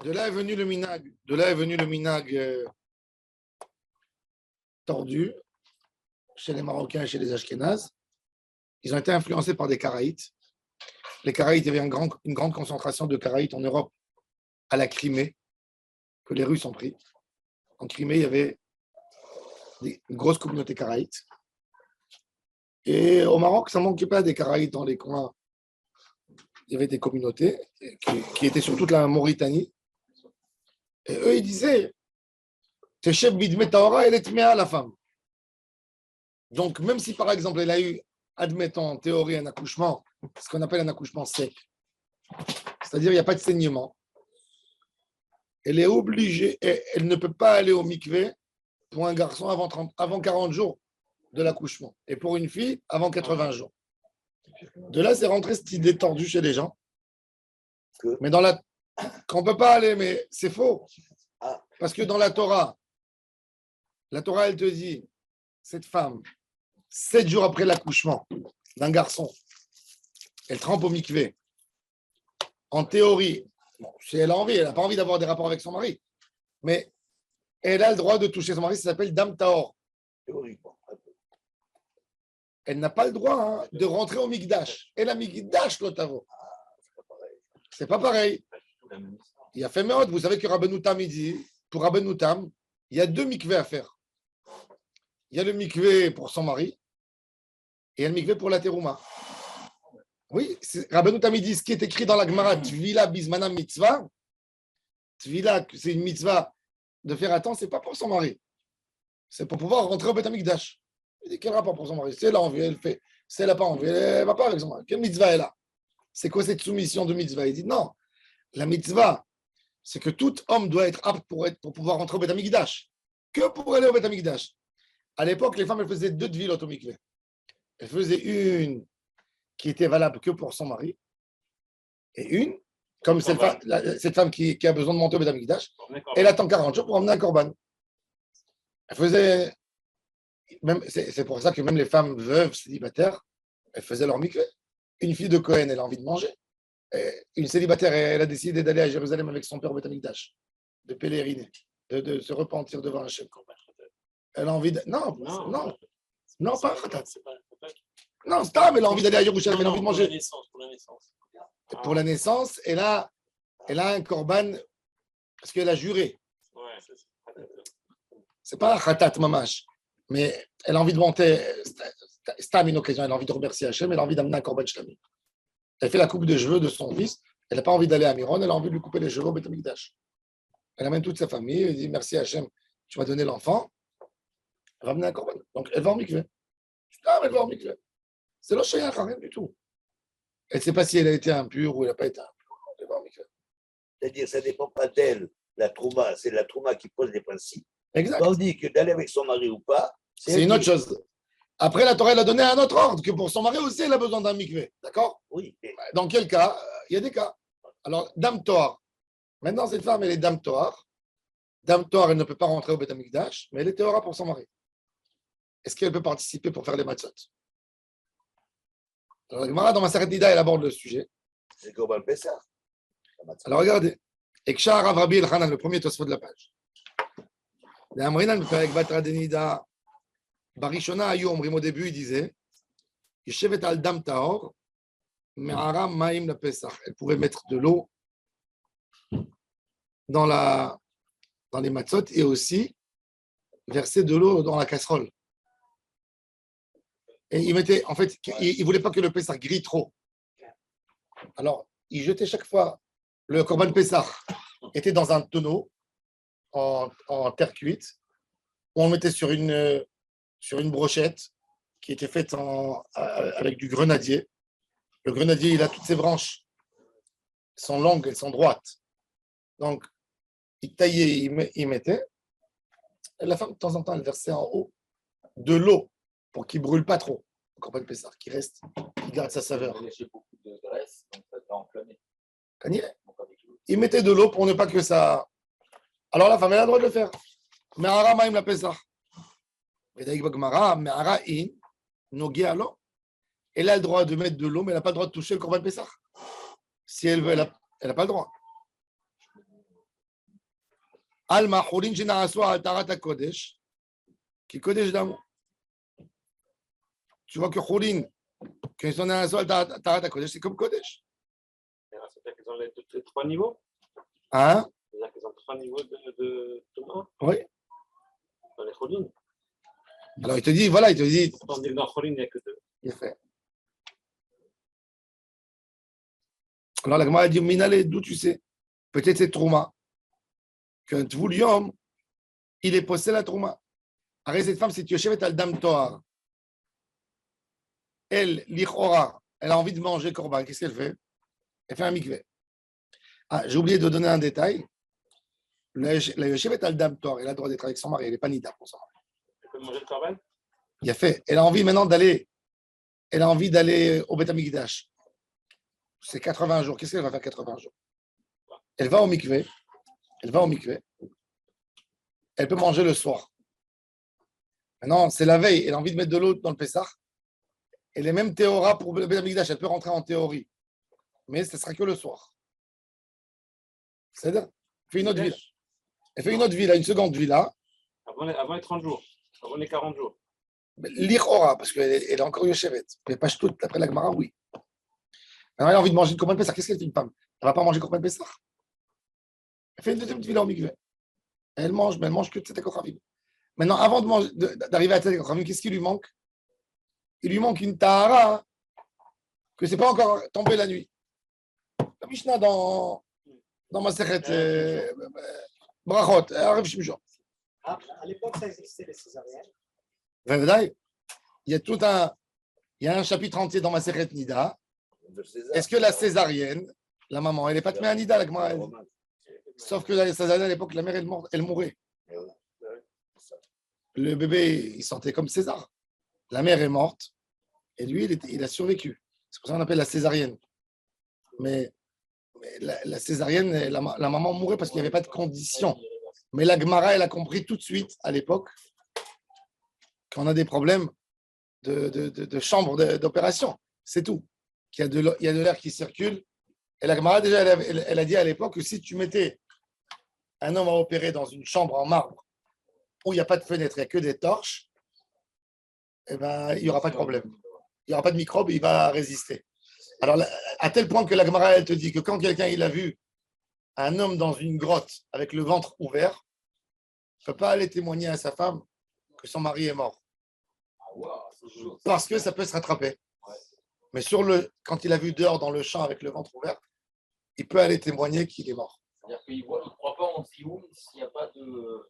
De là est venu le minag tordu chez les Marocains et chez les Ashkénazes. Ils ont été influencés par des Karaïtes. Les Karaïtes, il y avait une grande concentration de Karaïtes en Europe, à la Crimée, que les Russes ont pris. En Crimée, il y avait une grosse communauté Karaïte. Et au Maroc, ça ne manquait pas des Karaïtes dans les coins. Il y avait des communautés qui étaient sur toute la Mauritanie. Et eux, ils disaient, Teshev bidme taora, elle est tmea, la femme. Donc, même si par exemple, elle a eu, admettons en théorie, un accouchement, ce qu'on appelle un accouchement sec, c'est-à-dire il n'y a pas de saignement, elle est obligée, elle ne peut pas aller au mikvé pour un garçon avant 40 jours de l'accouchement, et pour une fille, avant 80 jours. De là, c'est rentré cette idée tordue chez les gens. Mais qu'on ne peut pas aller, mais c'est faux. Parce que dans la Torah, elle te dit, cette femme, 7 jours après l'accouchement d'un garçon, elle trempe au mikvé. En théorie, si elle a envie, elle n'a pas envie d'avoir des rapports avec son mari, mais elle a le droit de toucher son mari, ça s'appelle Dam Taor. Elle n'a pas le droit de rentrer au Mikdash. Et la Mikdash, l'Otavo. C'est pas pareil. Il y a fait Meod. Vous savez que Rabbeinu Tam, il dit, pour Rabbeinu Tam, il y a 2 mikvés à faire. Il y a le mikvé pour son mari et il y a le mikvé pour la terouma. Oui, Rabbeinu Tam, il dit ce qui est écrit dans la Gemara, Tvila Bismana Mitzvah. Tvila, c'est une mitzvah de faire attendre, c'est pas pour son mari. C'est pour pouvoir rentrer au Beth Amikdash. Il dit quel rapport pour son mari? Si elle a envie, elle fait. Si elle n'a pas envie, elle ne va pas avec son mari. Quelle mitzvah est là? C'est quoi cette soumission de mitzvah? Il dit non. La mitzvah, c'est que tout homme doit être apte pour pouvoir rentrer au Beth Amikdash. Que pour aller au Beth Amikdash. À l'époque, les femmes, elles faisaient 2 tevilotes au mikvé. Elles faisaient une qui était valable que pour son mari et une, comme cette femme qui a besoin de monter au Beth Amikdash, elle attend 40 jours pour emmener un korban. Elle faisait. C'est pour ça que même les femmes veuves, célibataires, elles faisaient leur mikvé. Une fille de Cohen, elle a envie de manger. Et une célibataire, elle a décidé d'aller à Jérusalem avec son père au Beth Amikdash, de pèleriner, de se repentir devant Hachem. Elle a envie de. Non, pas Khatat. Non, Stam, elle a envie d'aller à Jérusalem, elle a envie de manger. Pour la naissance, elle a un korban parce qu'elle a juré. C'est pas Khatat Mamash. Mais elle a envie de monter, Stam une occasion, elle a envie de remercier Hachem, elle a envie d'amener un korban shlami. Elle fait la coupe de cheveux de son fils, elle n'a pas envie d'aller à Miron, elle a envie de lui couper les cheveux au Beth Amikdash. Elle amène toute sa famille, elle dit merci Hachem, tu m'as donné l'enfant, elle va amener un korban. Donc elle va en mikvé. Elle va en mikvé. C'est le shayach, rien du tout. Elle ne sait pas si elle a été impure ou elle n'a pas été impure. Elle va en mikvé. C'est-à-dire, ça ne dépend pas d'elle, la trouma, c'est la trouma qui pose les principes. Exact. Tandis que d'aller avec son mari ou pas, c'est une autre chose. Après, la Torah, elle a donné un autre ordre, que pour son mari aussi, elle a besoin d'un mikvé. D'accord? Oui. Dans quel cas? Il y a des cas. Alors, Dame Toar. Maintenant, cette femme, elle est Dame Toar. Dame Toar, elle ne peut pas rentrer au Beth Amikdash, mais elle est Théora pour son mari. Est-ce qu'elle peut participer pour faire les matzot? Alors, la Gemara, dans ma Maseret Nida, elle aborde le sujet. C'est Korban Pessah. Alors, regardez. Eksha Rav Rabbi Elchanan, le premier Tosfot de la page. L'Amrinan, avec Batra Denida, Barishona Ayu, au début, il disait Yeshevet al Dam Taor, Me'ara Maim la Pesach. Elle pouvait mettre de l'eau dans les matzot et aussi verser de l'eau dans la casserole. Et il mettait, en fait, il ne voulait pas que le Pesach grille trop. Alors, il jetait chaque fois, le Korban Pesach était dans un tonneau en terre cuite, où on le mettait sur une brochette qui était faite avec du grenadier. Le grenadier, il a toutes ses branches. Elles sont longues, elles sont droites. Donc, il taillait, il mettait. Et la femme, de temps en temps, elle versait en haut de l'eau pour qu'il ne brûle pas trop. Le Korban Pessah, qui reste, qui garde sa saveur. J'ai beaucoup de graisse, donc ça doit enflammer. Il mettait de l'eau pour ne pas que ça. Alors la femme, elle a le droit de le faire. Mais Aramaim la Pessah. Elle a le droit de mettre de l'eau, mais elle n'a pas le droit de toucher le Korban Pessah. Si elle veut, elle n'a pas le droit. Alma Khourin Jinaaso al Tarata Kodesh, qui Kodesh d'amour. Tu vois que Khourin, quand ils sont Jinaaso al Tarata Kodesh, c'est comme Kodesh. C'est-à-dire qu'ils ont les trois niveaux. Hein? C'est-à-dire qu'ils ont trois niveaux de Touma Oui. dans les Cholines. Alors il te dit, voilà, il te dit. On dit que dans Cholines, il n'y a que deux. Il fait. Alors la Gemara dit, Minale, d'où tu sais? Peut-être c'est Trouma. Que Tvoulium, il est possédé la Trouma. Arrête cette femme, c'est Yoshevet al Dam Toar. Elle, l'Ichora, elle a envie de manger Korban. Qu'est-ce qu'elle fait? Elle fait un mikveh. Ah, j'ai oublié de donner un détail. La Yoshevet al Dam Toar, elle a le droit d'être avec son mari. Elle n'est pas nida pour son mari. Elle peut manger le Corban? Il a fait. Elle a envie maintenant d'aller. Elle a envie d'aller au Beth Amikdash. C'est 80 jours. Qu'est-ce qu'elle va faire 80 jours? Elle va au mikveh. Elle va au mikveh. Elle peut manger le soir. Maintenant, c'est la veille. Elle a envie de mettre de l'eau dans le Pessah. Elle est même théora pour le Beth Amikdash. Elle peut rentrer en théorie. Mais ce ne sera que le soir. C'est-à-dire, elle fait une autre ville. Elle fait une autre villa, une seconde villa. Avant les 30 jours. Avant les 40 jours. L'Ichora, parce qu'elle est encore Yoshevet. Mais pas toute, d'après la Gemara, oui. Maintenant, elle a envie de manger une Korban Pessah. Qu'est-ce qu'elle fait, une femme? Elle ne va pas manger Korban Pessah. Elle fait une deuxième villa au mikveh. Elle mange, mais elle mange que Tzedek Kochavim. Maintenant, avant d'arriver à Tzedek Kochavim, qu'est-ce qui lui manque? Il lui manque une Tahara que ce n'est pas encore tombé la nuit. La Mishnah dans Masechet Brachot, Arav Shimshon. À l'époque, ça existait les césariennes. Il y a un chapitre entier dans Masechet Nida. Est-ce que la césarienne, la maman, elle n'est pas de Nida, la Gemara? Sauf que la césarienne, à l'époque, la mère, elle mourait. Le bébé, il sortait comme César. La mère est morte et lui, il a survécu. C'est pour ça qu'on appelle la césarienne. Mais la césarienne, la maman mourait parce qu'il n'y avait pas de conditions. Mais la Gemara, elle a compris tout de suite, à l'époque, qu'on a des problèmes de chambre d'opération. C'est tout. Qu'il y a de l'air qui circule. Et la Gemara, déjà, elle a dit à l'époque que si tu mettais un homme à opérer dans une chambre en marbre où il n'y a pas de fenêtre, il n'y a que des torches, eh ben, il n'y aura pas de problème. Il n'y aura pas de microbe, il va résister. Alors, à tel point que la Gemara, elle te dit que quand quelqu'un il a vu un homme dans une grotte avec le ventre ouvert, il ne peut pas aller témoigner à sa femme que son mari est mort. Parce que ça peut se rattraper. Mais quand il a vu dehors dans le champ avec le ventre ouvert, il peut aller témoigner qu'il est mort. C'est-à-dire qu'il ne croit pas en Zioum s'il n'y a pas de.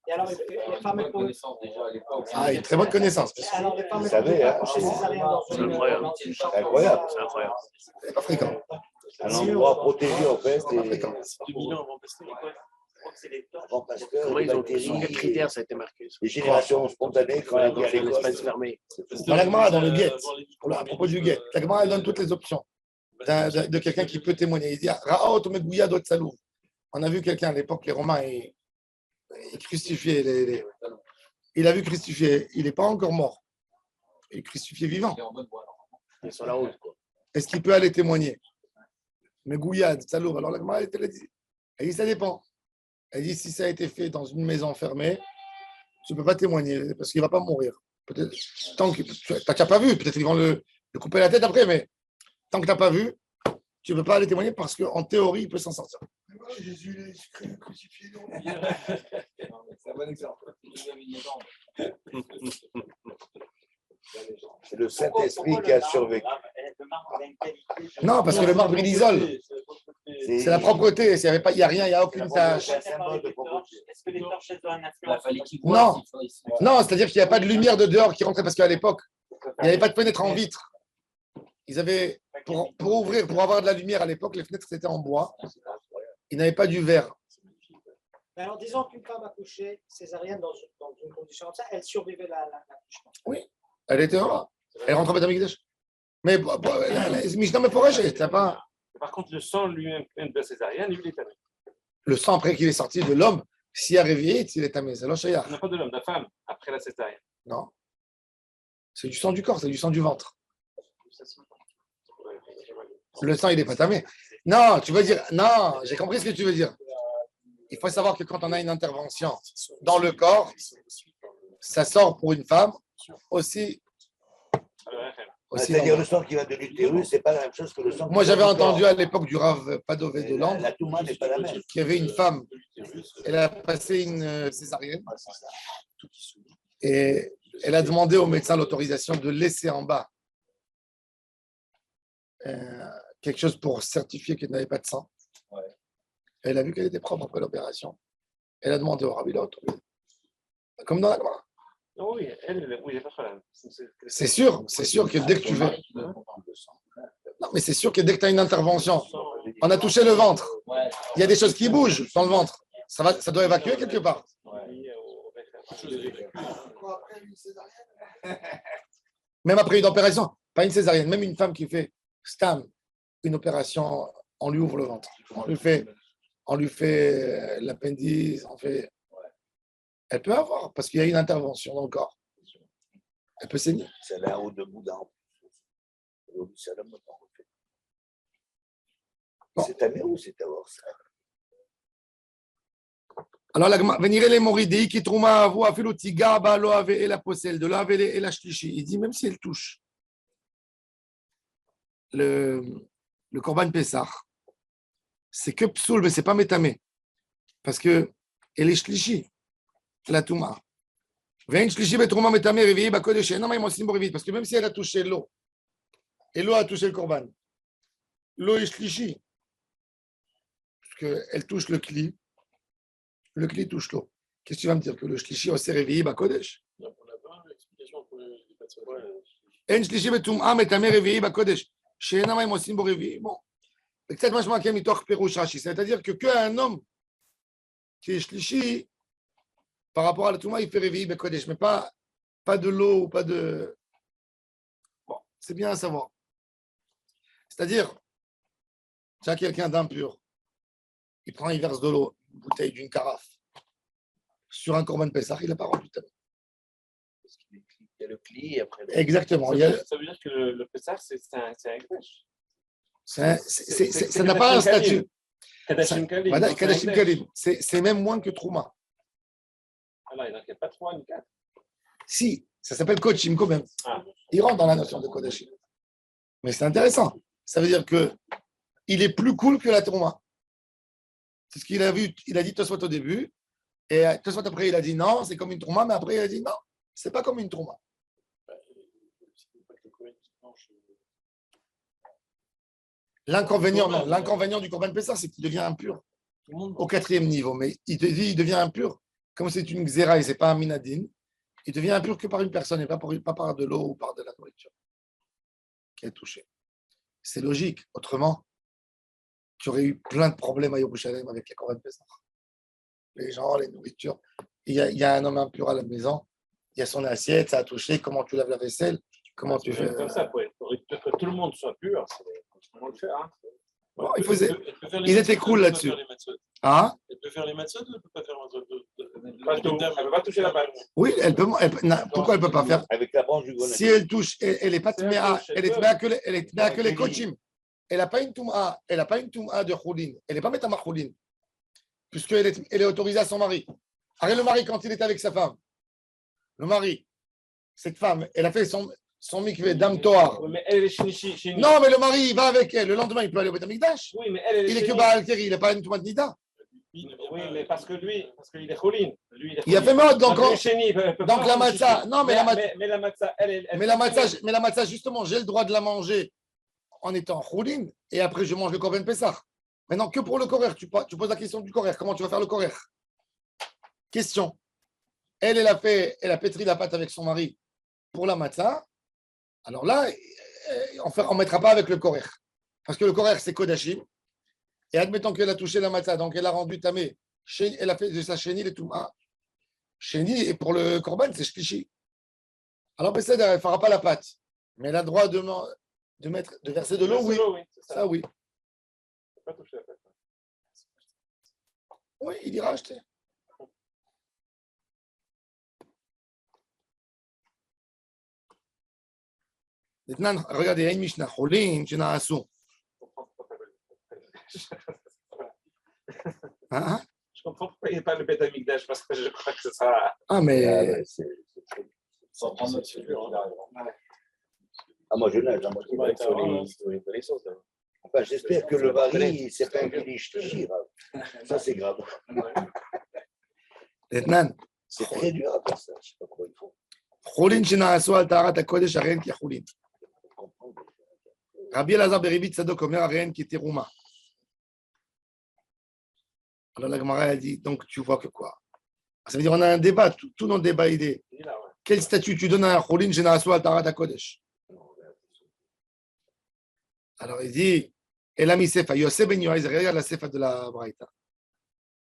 Et alors, les femmes bonne connaissance déjà à l'époque. Ah, une très bonne connaissance. alors, les femmes Vous savez, hein, accoucher césarienne dans C'est incroyable. une C'est incroyable. C'est incroyable. C'est pas fréquent. Un endroit protégé, en fait. C'est pas fréquent. 2000 ans avant Pasteur. Avant Pasteur, Comment les ils ont bactéries, sur quels critères ça a été marqué? les générations spontanées, quand on Dans est à un espace l'école. fermé. Dans la Gemara, dans le guet, à propos du guet, la Gemara, elle donne toutes les options de quelqu'un qui peut témoigner. Il dit Ra'ot Megouya dot Salou. On a vu quelqu'un à l'époque, les Romains, ils crucifiaient. Il a vu crucifier. Il n'est pas encore mort. Il est crucifié vivant. Il est en bonne voie. Ils sont là-haut, quoi. Est-ce qu'il peut aller témoigner? Megouya dot Salou. Alors la Gemara, elle dit ça dépend. Elle dit si ça a été fait dans une maison fermée, tu ne peux pas témoigner parce qu'il ne va pas mourir. Peut-être, tant que tu n'as pas vu, peut-être qu'ils vont le couper la tête après, mais tant que tu n'as pas vu, tu ne peux pas aller témoigner parce qu'en théorie, il peut s'en sortir. Jésus, il est crucifié. C'est un bon exemple. C'est le Saint-Esprit qui a survécu. Non, parce que le marbre, il isole. C'est la propreté. Il n'y a rien, il n'y a aucune tâche. C'est un symbole de propreté. Est-ce que les torches elles ont un Il influence? fallait qu'il Non. Non, c'est-à-dire qu'il n'y a pas de lumière de dehors qui rentrait parce qu'à l'époque, il n'y avait pas de fenêtre en vitre. Ils avaient, pour ouvrir, pour avoir de la lumière à l'époque, les fenêtres étaient en bois. Ils n'avaient pas du verre. Mais alors, disons qu'une femme accouchée césarienne dans une condition comme ça, elle survivait l'accouchement. Oui, elle était là. Elle rentre en Beth Amikdash. Mais Mishnah me pourrait, t'as pas. Par contre, le sang lui-même de la césarienne, lui, il est tamé. Le sang après qu'il est sorti de l'homme, s'il a réveillé, il est tamé. C'est l'oshaya. On n'a pas de l'homme, de la femme, après la césarienne. Non. C'est du sang du corps, c'est du sang du ventre. Le sang, il n'est pas tamé. Non, tu veux dire. Non, j'ai compris ce que tu veux dire. il faut savoir que quand on a une intervention dans le corps, ça sort pour une femme aussi. C'est-à-dire le sang qui va de l'utérus, c'est pas la même chose que le sang. Moi, qui j'avais va du entendu corps. à l'époque du Rav Padové de Lande La touma n'est pas la même. qu'il y avait une femme, elle a passé une césarienne et elle a demandé au médecin l'autorisation de laisser en bas quelque chose pour certifier qu'elle n'avait pas de sang. Elle a vu qu'elle était propre après l'opération. Elle a demandé au rabbi l'autorisation. Comme dans la Gemara. Oui, oui, il n'y a pas de problème. C'est sûr que dès que tu veux. Non, mais c'est sûr que dès que tu as une intervention, on a touché le ventre. Il y a des choses qui bougent dans le ventre. Ça doit évacuer quelque part. Même après une opération, pas une césarienne, même une femme qui fait stam, une opération, on lui ouvre le ventre. On lui fait l'appendice, elle peut avoir, parce qu'il y a une intervention dans le corps. Elle peut saigner. C'est là haut de boudin. C'est à ou c'est à voir ça? Alors, venir les moridei qui trouma avou afilu tiga ba lo ave et la possède de la et la shlishi. Il dit même si elle touche le korban Pessah, c'est que psoul, mais c'est pas métamé. Parce que elle est shlishi, la touma. Vein shlishi betrouma métamé réveillé ba kodesh. Non, mais moi aussi parce que même si elle a touché l'eau, et l'eau a touché le korban, l'eau est shlishi. Parce qu'elle touche le cli touche l'eau. Qu'est-ce que tu vas me dire? Que le shlishi s'est réveillé, bah Kodesh. On n'a pas l'explication pour les personnes. En shlishi betum'a metamé réveillé, bah Kodesh. Chez Enama, ils aussi réveillé. Bon. Peut-être moi, je m'en mitoch perouch Rashi. C'est-à-dire qu'un homme qui est shlishi, par rapport à la touma, il fait réveiller, bah Kodesh. Mais pas de l'eau, pas de. Bon, c'est bien à savoir. C'est-à-dire, tu as quelqu'un d'impur. Il prend, il verse de l'eau, une bouteille d'une carafe, sur un korban Pessah, il n'a pas rempli ta main. Il y a le cli et après. Exactement. Ça veut dire que le Pessah, c'est un grèche. Ça n'a pas un statut. Kadashim Kalim. Voilà, Kadashim Kalim. C'est même moins que Trouma. Alors, il n'y a pas 3 ni 4. Si, ça s'appelle Kochim quand même. Ah. Il rentre dans la notion de Kodashim. Mais c'est intéressant. Ça veut dire qu'il est plus cool que la Trouma. C'est ce qu'il a vu, il a dit Tosfot au début, et Tosfot après il a dit non, c'est comme une Trouma, mais après il a dit non, c'est pas comme une Trouma. L'inconvénient du Korban Pessah, c'est qu'il devient impur au 4e niveau, mais il te dit il devient impur, comme c'est une Xéra et c'est pas un Minadine, il devient impur que par une personne et pas par de l'eau ou par de la nourriture qui est touchée. C'est logique, autrement. Tu aurais eu plein de problèmes à Yerushalayim avec les Korban Pessah. Les gens, les nourritures. Il y a un homme impur à la maison, il y a son assiette, ça a touché, comment tu laves la vaisselle, comment tu fais. Comme ça, que tout le monde soit pur, c'est comment le faire. Hein. Bon, ils étaient cool là-dessus. Hein? Elle peut faire les matzot ou elle ne peut pas faire Pas tout. Elle ne peut pas toucher la balle. Oui, pourquoi elle ne peut pas faire? Avec la branche du gonnet. Si elle touche, elle n'est pas tméa, elle est tméa que les kochim. Elle n'a pas une touma de choulin. Elle n'est pas métama choulin. Puisqu'elle est autorisée à son mari. Arrête le mari quand il est avec sa femme. Le mari, cette femme, elle a fait son mikvé d'am toar. Oui, mais elle est shnishi. Non, mais le mari, il va avec elle. Le lendemain, il peut aller au Beth Amikdash. Oui, mais elle Il est que Baal Keri, il n'est pas une touma de Nida. Oui, mais parce qu'il est choulin. Il a fait mode, donc Donc la matzah. Non, mais la matzah, elle. Mais la matzah, justement, j'ai le droit de la manger en étant choulin, et après je mange le korban Pessah. Maintenant, que pour le korer, tu poses la question du korer. Comment tu vas faire le korer? Question. Elle a pétri la pâte avec son mari pour la matzah. Alors là, on ne mettra pas avec le korer. Parce que le korer, c'est kodashim. Et admettons qu'elle a touché la matzah, donc elle a rendu tamé. Elle a fait de sa chéni les touma. Chéni, et pour le korban, c'est shlishi. Alors, elle ne fera pas la pâte. Mais elle a le droit de verser de l'eau, oui. Ça, oui. Pas toucher la pâte. Oui, il ira acheter. Maintenant, regardez, il y a une Mishnah. Cholin, tu n'as Je comprends comprends pourquoi il n'y a pas le Beth Amikdash, parce que je crois que ce sera. Ah, mais Sans prendre notre figure. Ah, moi, je nage. Moi, je nage. Enfin, j'espère que le mari, c'est pas un Kiddush Tishir. Ça, c'est grave. Etnan, C'est très dur à faire ça. Je sais pas comment ils font. חולין שנעשו על טהרת הקודש הרי הן כחולין. רבי אלעזר בריבי צדוק אומר הרי הן כתרומה. Alors la Gemara elle dit, donc tu vois que quoi? Ça veut dire on a un débat, tout notre débat il est, Il est là, ouais. quel statut tu donnes à un Cholin Shenaasu al Taharat HaKodesh? Alors il dit, Elami Sefa, Yosef ben Yohai, regarde la Sefa de la Braïta.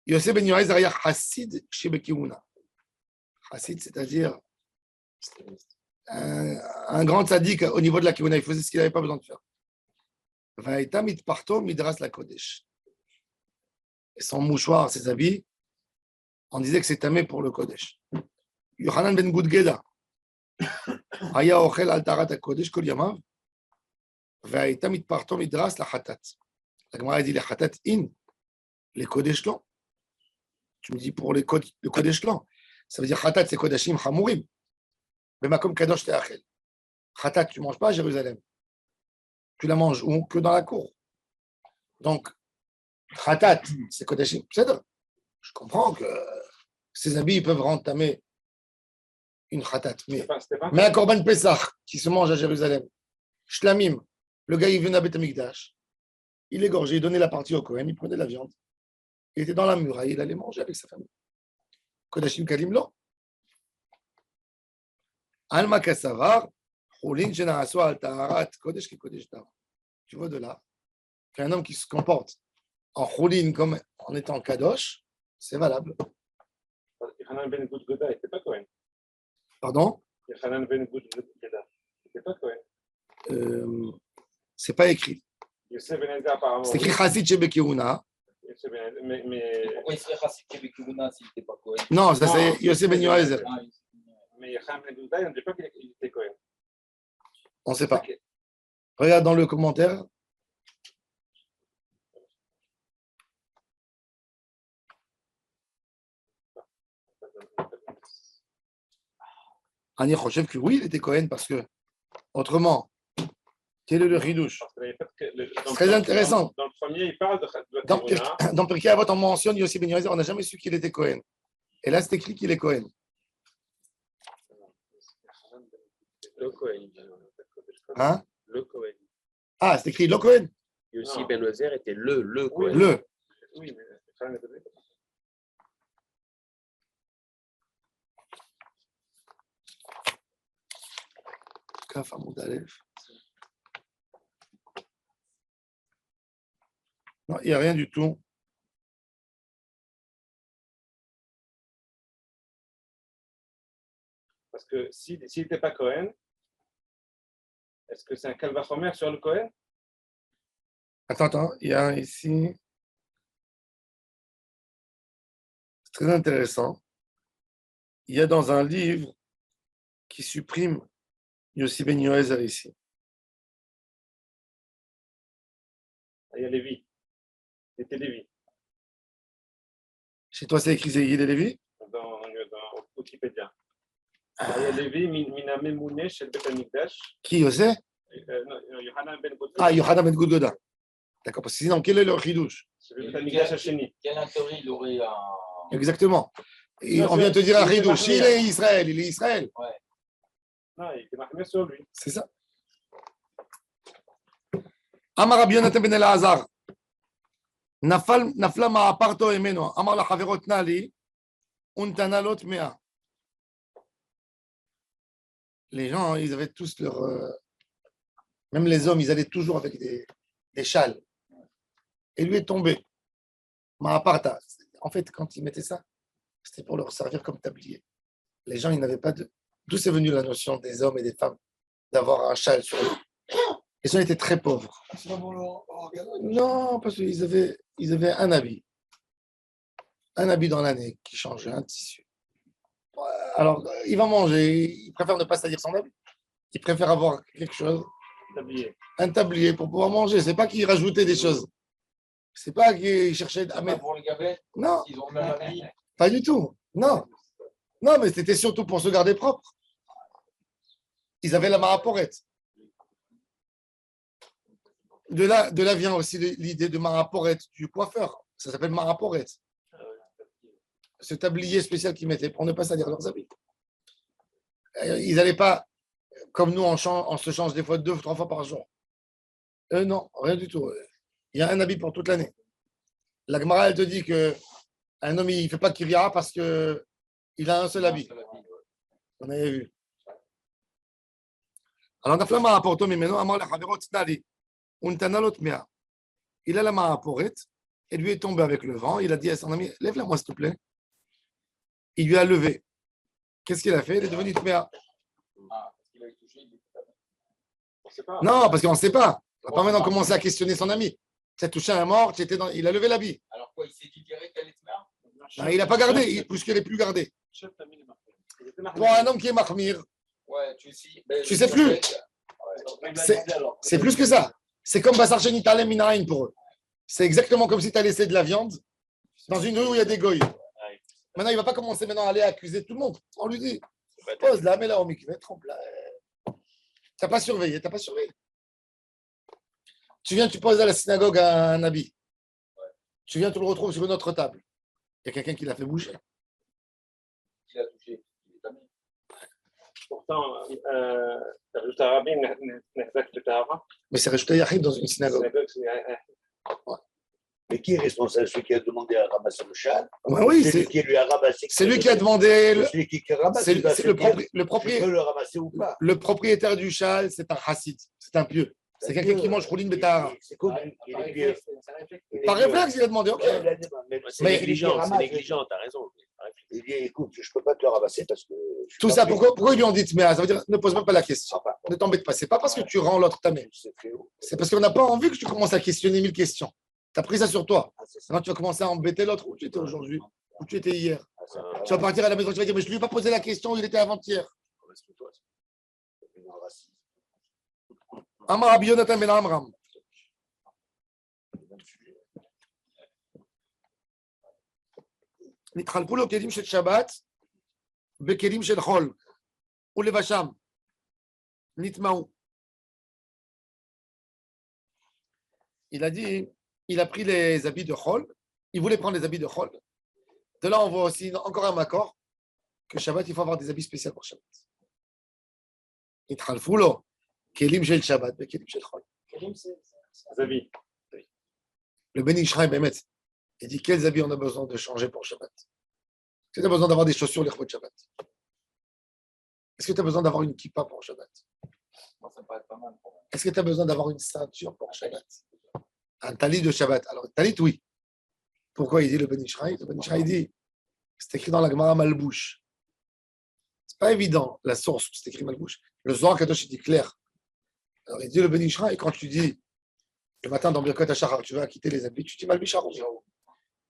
Yosef ben Yohai, Zariah Hassid Shebekiuna. Hassid, c'est-à-dire un grand tzaddik au niveau de la Kiuna, il faisait ce qu'il n'avait pas besoin de faire. Vaïta mitparto midras la Kodesh. Et son mouchoir, ses habits, on disait que c'est tamé pour le Kodesh. Yohanan ben Gudgeda, Aya ochel al tarat HaKodesh kol yamav, והייתה מתפרתו מדרס לחטאת. La Gemara dit les חטאת in, les Kodesh lan. Tu me dis pour le Kodesh lan. Ça veut dire חטאת c'est Kodashim Hamurim. Bemakom Kadosh Teachel. Khatat, tu ne manges pas à Jérusalem. Tu la manges où? Que dans la cour. Donc, Khatat, c'est Kodashim. Je comprends que ces habits ils peuvent entamer une Khatat. Mais un Korban Pessah qui se mange à Jérusalem, Shlamim, le gars il venait à Beth Amikdash, il égorgeait, il donnait la partie au Kohen, il prenait la viande, il était dans la muraille, il allait manger avec sa famille. Kodashim Kalim lo. Alma Kassavar, Choulin Shenaasu al Taharat Kodesh ki Kodesh Dava. Tu vois de là qu'un homme qui se comporte en Choulin comme en étant Kadosh, c'est valable. Yohanan ben Gudgeda n'était pas Cohen. Pardon? Yohanan ben Gudgeda n'était pas Cohen. C'est pas écrit. Yosef ben Elda, apparemment. C'est écrit Chassid Shebekiuna. Yosef ben Elda, mais Pourquoi il serait Chassid Kebekuna s'il n'était pas Cohen? Non, ça c'est Yosef Ben Yoezer. mais Yohanan ben Gudgeda, on ne dit pas qu'il était Cohen. On ne sait pas. Regarde dans le commentaire. Ani Rochev que oui, il était Cohen parce que autrement, quel est le ridouche? Très intéressant. Dans le premier, il parle de la Théouna. Dans Pirkei Avot, on mentionne Yossi Ben Yoezer, on n'a jamais su qu'il était Cohen. Et là, c'est écrit qu'il est Cohen. Le Cohen. Hein? Le Cohen. Ah, c'est écrit le Cohen. Yossi ben Lozer était le Cohen. Le. Oui, mais Yohanan ben Gudgeda. Kaf Amoud Aleph. Non, il n'y a rien du tout. Parce que s'il n'était pas Cohen, est-ce que c'est un calvachomer sur le Cohen? Attends, il y a ici. C'est très intéressant. Il y a dans un livre qui supprime Yossi Ben Yoezer ici. Il y a Lévi. Il était Lévi. Chez toi, c'est écrit Zéhid et Lévi? Dans Wikipédia. Il y a Lévi, Mina Memoune, chez le Beth Amikdash. Qui, Yosef? Yohanan ben Gudgeda. Ah, Yohanan Ben Gudgeda. D'accord, parce que sinon, quel est le chidouche? C'est le Beth Amikdash Hasheni. Quel intérêt il aurait à. Exactement. Et Non, on vient de te dire un c'est chidouche. marqué. Il est Israël, il est Israël. Non, il était marqué sur lui. C'est ça. Amar Rabbi Yonatan ben Elazar. Nafla ma'aparto emeno. Amar la chaverot nali. Untana lot mea. Les gens, ils avaient tous leur. Même les hommes, ils allaient toujours avec des châles. Et lui est tombé. Ma'aparta. En fait, quand ils mettaient ça, c'était pour leur servir comme tablier. Les gens, ils n'avaient pas de. D'où c'est venu la notion des hommes et des femmes d'avoir un châle sur eux? Les gens étaient très pauvres. Non, parce qu'ils avaient un habit. Un habit dans l'année qui changeait, un tissu. Alors, il va manger, il préfère ne pas salir son habit. Il préfère avoir quelque chose, Tablier. un tablier pour pouvoir manger. C'est pas qu'il rajoutait des choses. C'est pas qu'ils cherchaient à Pas mettre. pour les gabettes, Non, ils ont le même avis. pas du tout. Non. Non, mais c'était surtout pour se garder propre. Ils avaient la maraporette. De là vient aussi l'idée de maraporette, du coiffeur. Ça s'appelle maraporette. Ce tablier spécial qu'ils mettaient pour ne pas salir leurs habits. Ils n'allaient pas, comme nous, on se change des fois 2 ou 3 fois par jour. Non, rien du tout. Il y a un habit pour toute l'année. La Gemara, elle te dit qu'un homme, il ne fait pas de Kiryara parce qu'il a un seul habit. On avait vu. Alors, on a fait la maraporto, mais maintenant, Amar Lechaverot Tnali. Il a la maraporette et lui est tombé avec le vent. Il a dit à son ami, lève-la moi, s'il te plaît. Il lui a levé. Qu'est-ce qu'il a fait? Il est devenu Tmea. Ah, parce qu'il a touché, il était On sait pas. Non, parce qu'on ne sait pas. On va pas maintenant commencer à questionner son ami. Tu as touché un mort, il a levé l'habit. Alors quoi, il s'est dit direct qu'elle est mère? Non, il n'a pas gardé, puisqu'il n'est plus gardé. Chef, t'as mis les marques. Pour un homme qui est mahmir, Ouais, tu sais plus. C'est plus que ça. C'est comme Bassar Sheni Talem Minaïn pour eux. C'est exactement comme si tu as laissé de la viande dans une rue où il y a des goyes. Maintenant, il ne va pas commencer maintenant à aller accuser tout le monde. On lui dit, pose là, mets-la au mikvé, trempe-la. Tu n'as pas surveillé, Tu viens, tu poses à la synagogue un habit. Tu viens, tu le retrouves sur une autre table. Il y a quelqu'un qui l'a fait bouger. Il a touché. Il est ami. Pourtant, juste Arabi, Nehzak Petahara. Mais c'est rajouté Yahid dans une synagogue. Mais qui est responsable? Celui qui a demandé à ramasser le châle? Ouais, oui, Celui qui lui a ramassé. c'est lui qui a demandé. Celui qui ramasse. C'est il doit se dire, le propriétaire. tu peux le ramasser ou pas? Le propriétaire du châle, c'est un chassid, c'est un pieux. C'est quelqu'un qui mange Roulin Betahara. C'est comme il est pieux. Par réflexe, il a demandé. Ok. C'est Mais- négligent, t'as raison. Il dit, écoute, je ne peux pas te le ramasser parce que. je suis Tout pas ça, prêt. pourquoi ils lui ont dit Tmea? Ça veut dire ne pose même pas la question. Enfin, Ne t'embête pas. C'est pas parce que tu rends l'autre ta main. c'est fléau. C'est parce qu'on n'a pas envie que tu commences à questionner 1000 questions. Tu as pris ça sur toi. Ah, c'est ça. Maintenant, tu vas commencer à embêter l'autre. Où tu étais aujourd'hui? Où tu étais hier? Ah, ça. Tu vas partir à la maison, tu vas dire mais je ne lui ai pas posé la question, il était avant-hier. Amar Rabbi Yonatan ben Amram. נתחלקו לו כלים של שבת בכלים של חול ולבשם נטמעו. Il a dit, il a pris les habits de Chol, il voulait prendre les habits de Chol. De là, on voit aussi encore un accord que Shabbat, il faut avoir des habits spéciaux pour Shabbat. התחלפו לו כלים של שבת בכלים של חול. Zavi. Le Ben Ishraï, Bémet, il dit quels habits on a besoin de changer pour Shabbat. Est-ce que tu as besoin d'avoir des chaussures les de Shabbat? Est-ce que tu as besoin d'avoir une kippa pour Shabbat? Moi, ça me paraît pas mal. Est-ce que tu as besoin d'avoir une ceinture pour Shabbat? Un talit de Shabbat. Alors, talit, oui. Pourquoi il dit le Ben Ishraï? Le Ben Ishraï dit, c'est écrit dans la Gemara Malbouche. C'est pas évident, la source où c'est écrit Malbouche. Le Zohar Kadosh, il dit clair. Alors, il dit le Ben Ishraï, quand tu dis, le matin dans Birkot HaShachar, tu vas quitter les habits, tu dis Malbish Harouz.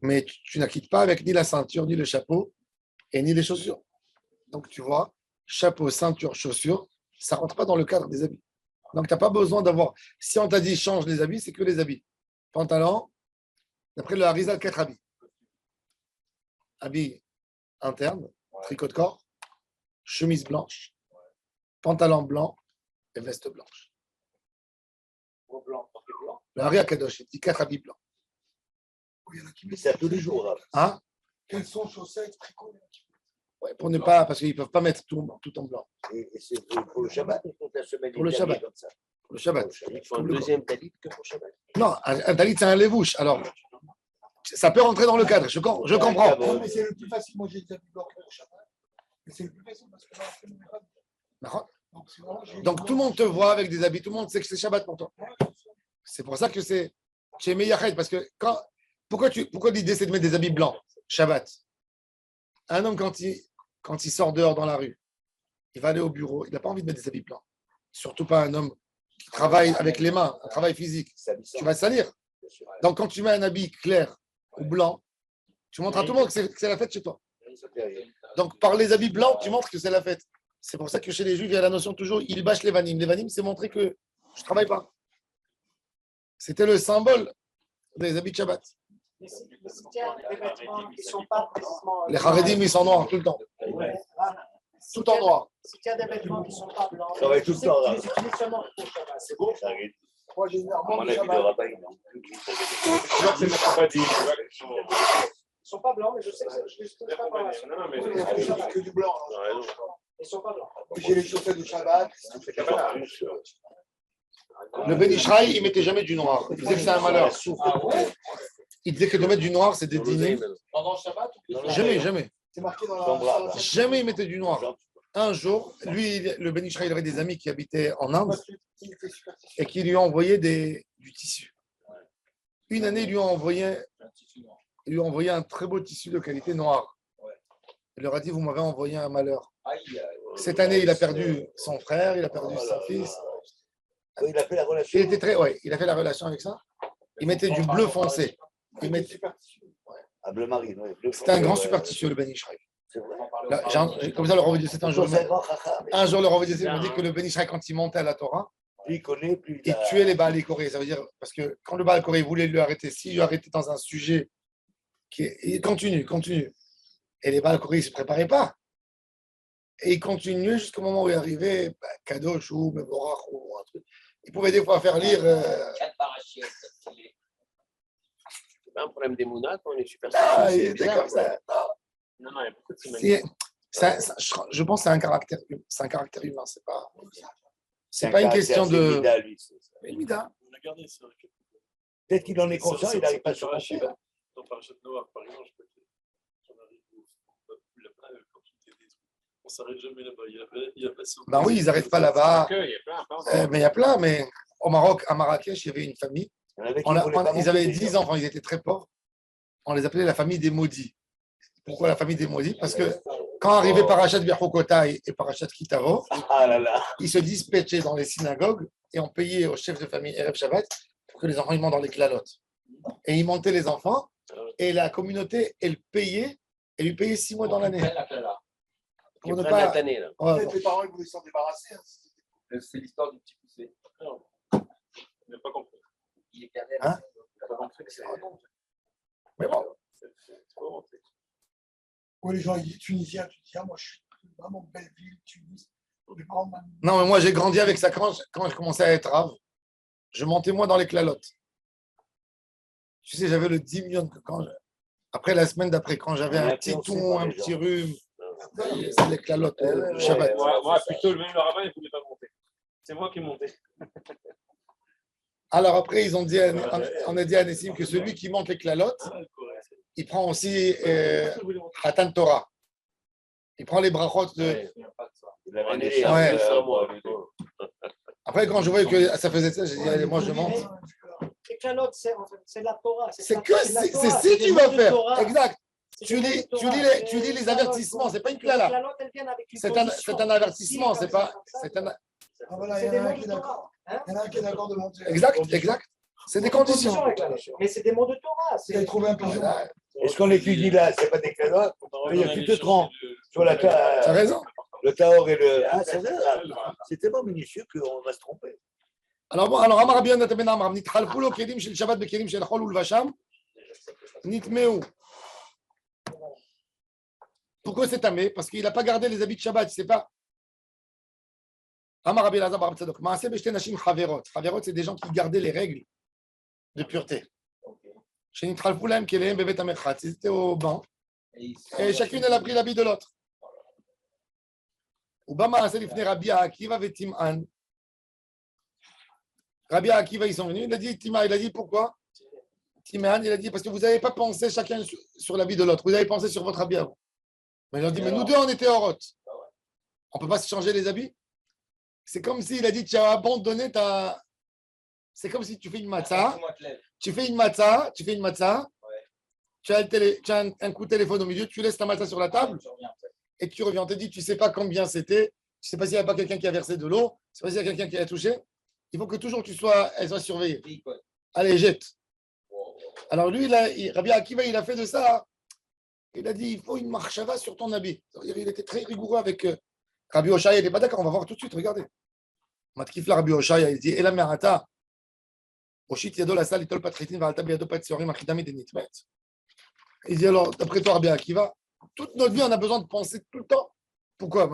Mais tu n'acquittes pas avec ni la ceinture, ni le chapeau, et ni les chaussures. Donc, tu vois, chapeau, ceinture, chaussures, ça ne rentre pas dans le cadre des habits. Donc, tu n'as pas besoin d'avoir. Si on t'a dit change les habits, c'est que les habits. Pantalon, d'après le Harizal, 4 habits. Habits internes, tricot de corps, chemise blanche, pantalon blanc et veste blanche. Le Hari Akadosh, il dit 4 habits blancs. Mais c'est tous les jours. Là. Hein? Quels sont chaussettes, tricots? Ouais, pour ne pas, parce qu'ils ne peuvent pas mettre tout en blanc. Et c'est pour le Shabbat ou pour la semaine Pour le dernière, Shabbat. comme ça? Pour le Shabbat. Il faut un deuxième talit que pour Shabbat. Non, un talit, c'est un lévouche. Alors, ça peut rentrer dans le cadre. Je comprends. Non, mais c'est le plus facile. Moi, j'ai des habits blancs pour Shabbat. Mais c'est le plus facile parce que là, c'est mon grade. Donc, c'est vraiment, j'ai Donc, des tout le monde te voit avec des habits. Tout le monde sait que c'est Shabbat pour toi. blancs. C'est pour ça que c'est chez Meyachet. Parce que pourquoi l'idée, c'est de mettre des habits blancs, Shabbat? Un homme, quand il sort dehors dans la rue, il va aller au bureau, il n'a pas envie de mettre des habits blancs. Surtout pas un homme qui travaille avec les mains, un travail physique. Tu vas te salir. Donc, quand tu mets un habit clair ou blanc, tu montres à tout le monde que c'est la fête chez toi. Donc, par les habits blancs, tu montres que c'est la fête. C'est pour ça que chez les Juifs, il y a la notion toujours, ils bâchent les vanim. Les vanim, c'est montrer que je ne travaille pas. C'était le symbole des habits de Shabbat. Mais s'il y a des vêtements qui ne sont pas précisément. Les Haredim, ils sont noirs tout le temps. Tout en noir. Si tu as des vêtements qui ne sont pas blancs, Ça va être tout le temps, là. tu les utilises seulement pour Shabbat. C'est bon. Moi, À généralement, mon le avis, le Shabbat, rabbin, il Tu vois que c'est notre pas dit. Ils ne sont pas blancs, mais je sais que je ne trouve pas blancs. Non, non, mais c'est que du blanc. raison. Ils ne sont pas blancs. J'ai les chaussettes de Shabbat. C'est capable. Le Ben Ishraï, il mettait jamais du noir. Il disait que c'est un malheur. Ah ouais? Il disait que de mettre du noir, c'est des dîners. Pendant le Shabbat ou plus? Jamais, jamais. C'est marqué dans Son bras, la. là. Jamais il mettait du noir. Un jour, lui, le Ben Ishraï, il avait des amis qui habitaient en Inde et qui lui ont envoyé du tissu. Une année, il lui a envoyé un très beau tissu de qualité noire. Il leur a dit, vous m'avez envoyé un malheur. Cette année, il a perdu son frère, il a perdu son fils. Il a fait la relation. Il a fait la relation avec ça. Il mettait du bleu foncé. À bleu marine, oui. C'était un grand superstitieux, le Ben Ishraï. C'est vrai. Comme ça, le Rav Yosef, un jour, C'est un grand chacham. le Rav Yosef m'a dit que le Ben Ishraï, quand il montait à la Torah, Plus il connaît, plus il tuait les Baal Koré. Ça veut dire, parce que quand le Baal Koré voulait lui arrêter, s'il lui arrêtait dans un sujet, il continue. Et les Baal Koré, ils ne se préparaient pas. Et il continuait jusqu'au moment où il arrivait, Kadosh ou Mevorach ou un truc. Il pouvait des fois faire lire. 4 parachutes. C'est pas un problème d'émouna quand on est super Il était comme ça. Non, non, il y a beaucoup de similitudes. Je pense que c'est un caractère humain. C'est pas une question C'est de. Mida, lui, c'est ça. Mida. On a gardé ça. Peut-être qu'il en est conscient, il n'arrive pas sur la Shiva. Dans Parashat Noach, par exemple, je peux te dire, j'en arrive là-bas, quand tu t'es on s'arrête jamais là-bas. Il y a pas ça. Ben oui, ils n'arrêtent pas là-bas. Il y a plein. Mais il y a plein. Mais au Maroc, à Marrakech, il y avait une famille. Il y en avait qui voulaient pas Ils avaient monter, 10 enfants, ils étaient très pauvres. On les appelait la famille des maudits. Pourquoi la famille des maudits? Parce que quand arrivait Parashat Bechokotai et Parashat Kitavo, Ah là là. ils se dispatchaient dans les synagogues et on payait au chef de famille Erev Shabbat pour que les enfants ils montent dans les clalotes. Et ils montaient les enfants et la communauté, elle lui payait 6 mois dans l'année. Pour ne pas l'année, là. Ouais, Peut-être les parents ils voulaient s'en débarrasser. C'est l'histoire du petit poussé. Il n'a pas compris. Il est carré. Hein? Il n'a pas compris que c'est mais bon. C'est trop monté. Ouais, les gens ils disent Tunisien, tu dis, ah, moi je suis vraiment belle ville, Tunis. Les parents m'ont dit, Non, mais moi j'ai grandi avec ça quand je commençais à être rave. Je montais moi dans les clalotes. Tu sais, j'avais le 10 millions après la semaine d'après, quand j'avais un petit ton, un petit rhume, c'est les clalotes le Shabbat. Moi, plutôt, même le rabbin, il ne voulait pas monter. C'est moi qui montais. Alors après, on a dit à Nessim que celui qui monte les clalotes, il prend aussi Hatan Torah. Il prend les brachot de. Il avait On est des Ouais. chats, Après, quand je voyais que ça faisait ça, j'ai dit, allez, moi je monte. Les calottes, c'est la Torah. C'est la- que la c'est Torah, si des tu mots vas de faire. Torah. Exact. C'est Tu des lis, mots de tu Torah. lis les, tu lis les avertissements, c'est pas une clala. Les calottes, elles viennent avec une C'est position. un avertissement, Si, c'est comme pas. ça, comme ça. C'est un, ah voilà, il C'est y des en a un mots qui de est d'accord. Torah. Hein? Il y en a un qui est d'accord de monter. exact. C'est des conditions. les calottes. Mais c'est des mots de Torah. Vous avez trouvé un pigeon. Est-ce qu'on étudie là? C'est pas des calottes. Il y a plus de 30 sur la T'as raison. le Taor et le. Ah, c'est vrai. C'est tellement minutieux qu'on va se tromper. Alors, Amar Rabbi Yonatan ben Amram, nitchalchu lo kelim shel Shabbat bekelim shel chol ulvasham, nitmeu. Pourquoi c'est tamé? Parce qu'il n'a pas gardé les habits de Shabbat, c'est pas. Amar Rabbi Elazar bar Tzadok, Maaseh b'shte nashim chaverot. Chaverot, c'est des gens qui gardaient les règles de pureté. Chez nitchalchu lahem kelehem bevet hamerchatz. Ils étaient au banc et chacune elle a pris l'habit de l'autre. Uba Maaseh lifnei Rabbi Akiva vetim'an. Rabbi Akiva, ils sont venus. Il a dit, Tima, il a dit pourquoi? Timéan, il a dit parce que vous n'avez pas pensé chacun sur l'habit de l'autre. Vous avez pensé sur votre habit à vous. Mais ils ont dit, mais nous deux, on était horotes. On ne peut pas se changer les habits. C'est comme s'il a dit, tu as abandonné ta. C'est comme si tu fais une matzah. Tu fais une matzah. Tu as un coup de téléphone au milieu. Tu laisses ta matzah sur la table. Et tu reviens. On te dit, tu ne sais pas combien c'était. Tu ne sais pas s'il n'y a pas quelqu'un qui a versé de l'eau. Tu ne sais pas s'il y a quelqu'un qui a touché. Il faut que toujours elle soit surveillée. Allez, jette. Alors lui, Rabbi Akiva, il a fait de ça. Il a dit, il faut une marchava sur ton habit. Il était très rigoureux avec Rabbi Oshaya. Il n'est pas d'accord, on va voir tout de suite, regardez. Matkifla Rabbi Oshaya, il dit, Ela Merata, Oshit Yado la salle itol patritin valta biado patsiorim achidami denitmet. Il dit alors, d'après toi, Rabbi Akiva, toute notre vie, on a besoin de penser tout le temps. Pourquoi?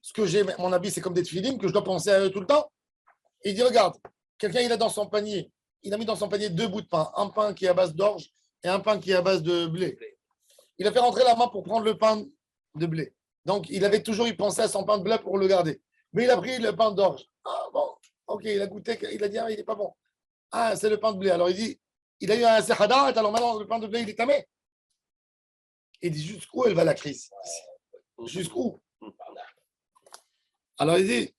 Ce que j'ai, mon habit, c'est comme des tefilines, que je dois penser à eux tout le temps. Il dit, regarde, quelqu'un, il a dans son panier, il a mis dans son panier 2 bouts de pain, un pain qui est à base d'orge et un pain qui est à base de blé. Il a fait rentrer la main pour prendre le pain de blé. Donc, il avait toujours y pensé à son pain de blé pour le garder. Mais il a pris le pain d'orge. Ah bon, ok, il a goûté, il a dit, ah, il n'est pas bon. Ah, c'est le pain de blé. Alors, il dit, il a eu un sehadat, alors maintenant, le pain de blé, il est tamé. Il dit, jusqu'où elle va la crise? Jusqu'où? Alors, il dit,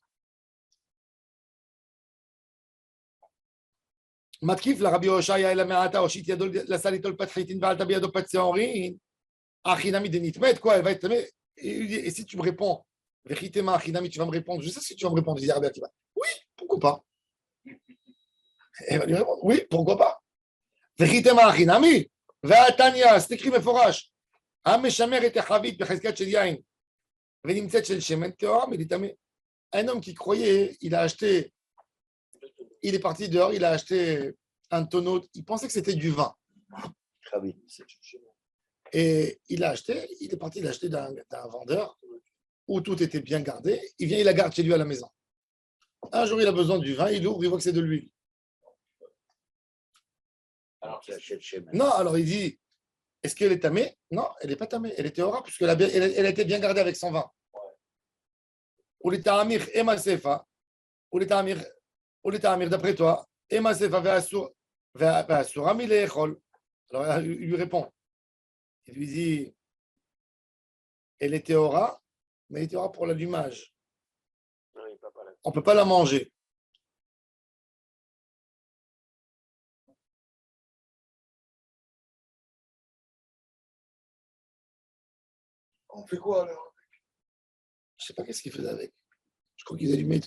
Matkif, la Rabbi Oshaya, la Me'ata, Oshit Yadol, la Salitol Patritin, Valta Biado Patseorin, Achinami Denitmet, quoi, elle va être tamée. Et si tu me réponds, Vechitema Achinami, tu vas me répondre, je sais si tu vas me répondre, il dit Rabbi Akiva. Oui, pourquoi pas? Elle va lui répondre, oui, pourquoi pas? Vechitema Achinami, Ve'atania, c'est écrit Meforash. המשמר את החבית בחזקת של יין ונמצאת של שמן טהורה מליטמא. Un homme qui croyait, il a acheté, il est parti dehors, il a acheté un tonneau, il pensait que c'était du vin. Et il a acheté, il est parti l'acheter d'un vendeur où tout était bien gardé. Il vient, il la garde chez lui à la maison. Un jour, il a besoin du vin, il ouvre, il voit que c'est de l'huile. Non, alors il dit, est-ce qu'elle est tamée? Non, elle n'est pas tamée. Elle était aura, puisqu'elle elle a été bien gardée avec son vin. Ou les ta'amir ema sefa. Ou les ta'amir, d'après toi, ema sefa ve'asur ami le'echol. Alors il lui répond. Il lui dit, elle était aura, mais elle était aura pour l'allumage. On ne peut pas la manger. On fait quoi alors? Je ne sais pas qu'est-ce qu'il faisait avec. Je crois qu'ils allumaient.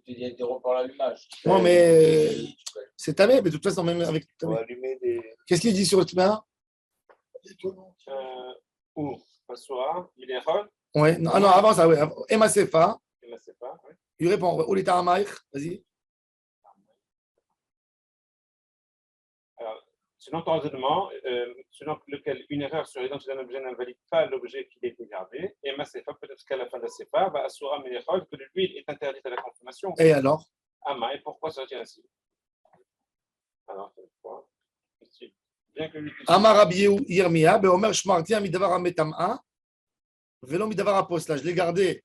Il y a des repas à l'allumage. Non, mais c'est tamé, mais de toute façon, même avec On tamé. va allumer des. Qu'est-ce qu'il dit sur le tma? Ou Passoa, Milechol, Ouais, non, non, avant ça, oui. Emma Sefa, je ne sais pas. Ouais. il répond, Olita Amaïch, vas-y. Alors, selon ton raisonnement, selon lequel une erreur sur l'identité d'un objet n'invalide pas l'objet qui a été gardé, et ma sefa, peut-être qu'à la fin de la sefa, va assurer Milechol que l'huile est interdite à la consommation. Et alors? Ama, et pourquoi serait-il ainsi? Alors, pourquoi? Bien que Amar Rabiou Yirmia, Beomer Shmarti Amidavar Ametam'a, Velo Midavar Aposla. Je l'ai gardé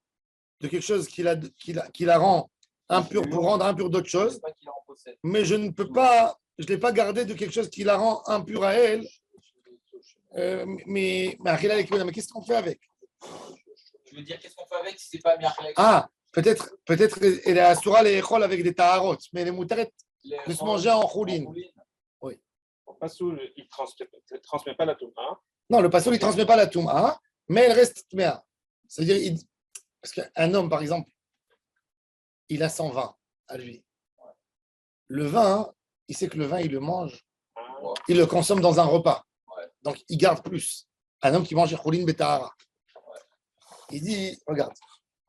de quelque chose qui la rend impure pour rendre impure d'autre chose, mais je ne peux pas, je ne l'ai pas gardé de quelque chose qui la rend impure à elle. Mais qu'est-ce qu'on fait avec? Je veux dire, qu'est-ce qu'on fait avec si c'est pas Miachel? Ah, peut-être elle est asura les écoles avec des taharot, mais les moutarettes de se manger en choulin. Passoul, il ne transmet pas la touma. Non, le passoul, il ne transmet pas la touma, mais elle reste tméa. C'est-à-dire, parce qu'un homme, par exemple, il a son vin à lui. Le vin, il sait que le vin, il le mange, il le consomme dans un repas. Donc, il garde plus. Un homme qui mange choulin betahara. Il dit, regarde,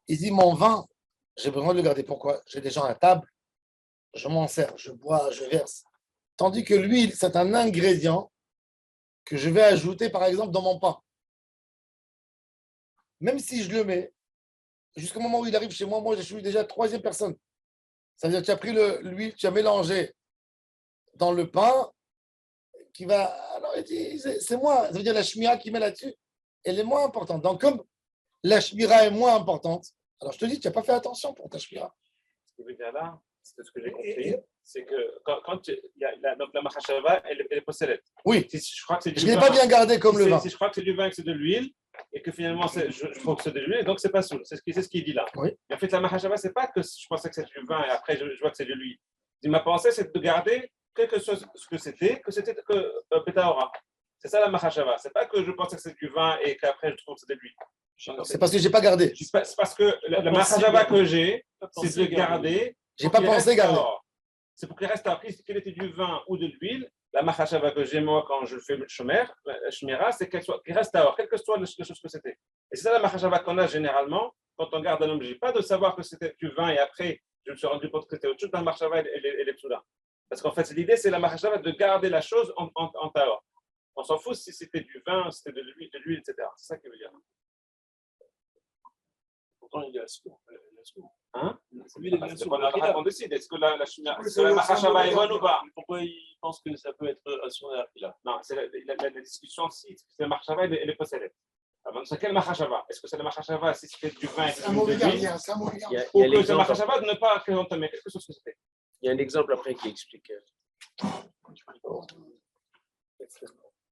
il dit, mon vin, j'ai besoin de le garder. Pourquoi? J'ai des gens à table, je m'en sers, je bois, je verse. Tandis que l'huile, c'est un ingrédient que je vais ajouter, par exemple, dans mon pain. Même si je le mets, jusqu'au moment où il arrive chez moi, moi, je suis déjà troisième personne. Ça veut dire que tu as pris l'huile, tu as mélangé dans le pain, qui va... Alors, il dit, c'est moi. Ça veut dire la shmira qui met là-dessus, elle est moins importante. Donc, comme la shmira est moins importante, alors je te dis, tu n'as pas fait attention pour ta shmira. Ce qui veut dire là, c'est ce que j'ai compris, c'est que quand il y a donc la machashava, elle est possédée. Oui, Je crois que c'est je ne l'ai pas bien gardé comme le vin. Si je crois que c'est du vin et que c'est de l'huile, et que finalement je trouve que c'est de l'huile, donc c'est pas soul. C'est ce qu'il dit là. Oui. Et en fait, la machashava, c'est pas que je pensais que c'était du vin et après je vois que c'est de l'huile. Ma pensée, c'est de garder quelque chose que c'était que Betaora. C'est ça la machashava. C'est pas que je pensais que c'est du vin et qu'après je trouve que c'est de l'huile. C'est parce que je n'ai pas gardé. C'est parce que la machashava que j'ai, c'est de garder. Je n'ai pas pensé garder. C'est pour qu'il reste appris qu'il était du vin ou de l'huile. La machashava que j'ai moi quand je fais le shmira, c'est qu'il reste à or, quelle que soit la chose que c'était. Et c'est ça la machashava qu'on a généralement quand on garde un objet. Pas de savoir que c'était du vin et après je me suis rendu compte que c'était autre chose. Dans la machashava, elle est psoula. Parce qu'en fait, l'idée, c'est la machashava de garder la chose en tahor. On s'en fout si c'était du vin, si c'était de l'huile, etc. C'est ça qu'il veut dire. Pourtant, il est à sourd. Hein? Lui, il est bien C'est sûr. pas la on décide. Est-ce que la machashava est bonne ou pas? Pourquoi il pense que ça peut être à son là? Non, c'est la discussion si la machashava elle est possédée. C'est quelle machashava? Est-ce que c'est la machashava si c'était du vin et C'est un mauvais gardien, c'est un mauvais Il y gardien. a, il y a ou que c'est la l'exemple, machashava de ne pas consommer quelque chose que c'était? il y a un exemple après qui explique.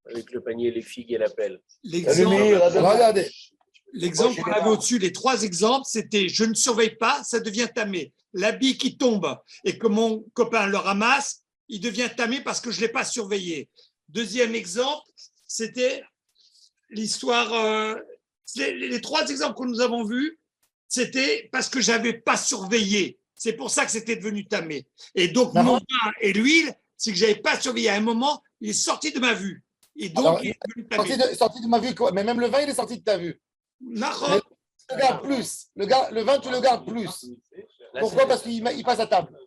Avec le panier, les figues et la pelle. Regardez. L'exemple qu'on avait au-dessus, les 3 exemples, c'était je ne surveille pas, ça devient tamé. L'habit qui tombe et que mon copain le ramasse, il devient tamé parce que je ne l'ai pas surveillé. Deuxième exemple, c'était l'histoire. Les 3 exemples que nous avons vus, c'était parce que je n'avais pas surveillé. C'est pour ça que c'était devenu tamé. Et donc, mon vin et l'huile, c'est que je n'avais pas surveillé. À un moment, il est sorti de ma vue. Et donc, Alors, il est devenu tamé. sorti de ma vue, quoi. Mais même le vin, il est sorti de ta vue. Nahon. Tu le gardes plus. Le vin, tu le gardes plus. Là, Pourquoi? Parce qu'il passe à table.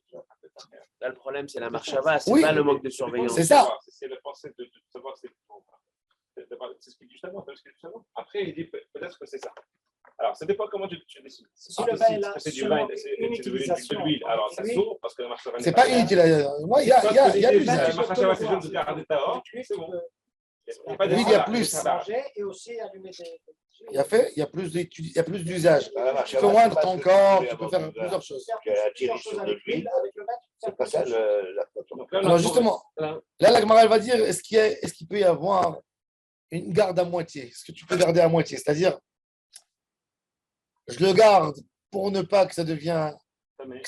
Là, le problème, c'est la marchava, c'est Oui. pas le manque de surveillance. C'est ça. C'est le pensée de savoir si c'est bon ou pas. C'est ce qu'il dit juste avant. Après, il dit peut-être que c'est ça. Alors, ça dépend comment tu décides. Si le vin est là, C'est du vin, c'est de l'huile. Alors, ça s'ouvre parce que la marche C'est pas inutile. Moi, il y a plus. La marche c'est juste de garder ta hors, c'est bon. Oui, il y a plus. Et aussi allumer des. Il y a plus d'usage. Ah, Tu peux moindre ton corps, tu peux faire plusieurs choses. Tu as attiré sur de l'huile. C'est pas ça la photo. Alors justement, là, la Gemara, elle va dire, est-ce qu'il peut y avoir une garde à moitié? Est-ce que tu peux garder à moitié? C'est-à-dire, je le garde pour ne pas que ça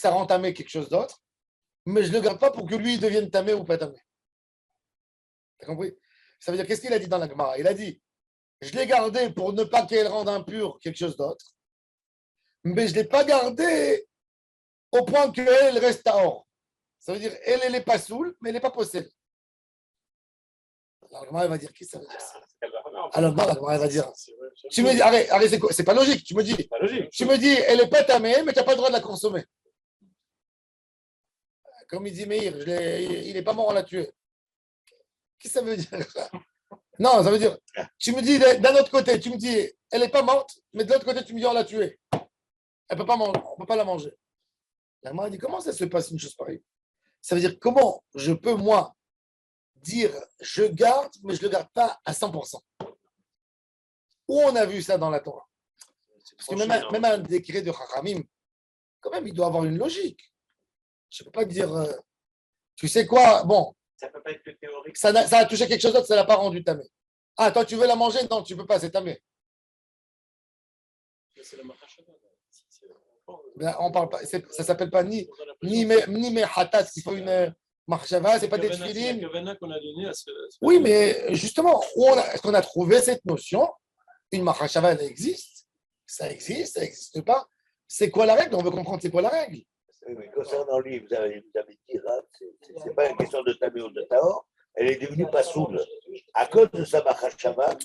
rend tamé quelque chose d'autre, mais je ne le garde pas pour que lui devienne tamé ou pas tamé. Tu as compris? Ça veut dire, qu'est-ce qu'il a dit dans la Gemara? Il a dit, je l'ai gardé pour ne pas qu'elle rende impur quelque chose d'autre, mais je ne l'ai pas gardé au point qu'elle reste à or. Ça veut dire, elle n'est pas saoule, mais elle n'est pas possédée. Alors, la Gemara va dire, qu'est-ce que ça veut dire ça? Alors, la Gemara va dire, tu me dis, arrête, c'est pas logique, tu me dis, elle n'est pas tamée, mais tu n'as pas le droit de la consommer. Comme il dit Meir, il n'est pas mort, on l'a tué. Qu'est-ce que ça veut dire? Non, ça veut dire, tu me dis d'un autre côté, tu me dis, elle n'est pas morte, mais de l'autre côté, tu me dis, on l'a tuée. Elle peut pas manger, on ne peut pas la manger. La Gemara dit, comment ça se passe une chose pareille? Ça veut dire, comment je peux, moi, dire, je garde, mais je ne le garde pas à 100%. Où on a vu ça dans la Torah? Parce que même un décret de Chachamim, quand même, il doit avoir une logique. Je ne peux pas dire, tu sais quoi, bon, Ça peut pas être que théorique. ça a touché quelque chose d'autre, ça ne l'a pas rendu tamé. Ah, toi, tu veux la manger? Non, tu ne peux pas, c'est tamé. C'est la marachava. Ben, on parle pas, ça ne s'appelle pas ni mehatat, il faut une marchava, ce n'est pas des tefilines. Oui, mais justement, est-ce qu'on a trouvé cette notion? Une marchava, elle existe, ça n'existe pas. C'est quoi la règle? On veut comprendre c'est quoi la règle. Oui, mais concernant lui, vous avez dit, ce n'est pas une question de tamé ou de taor, elle est devenue pas saoule. À cause de sa machashava,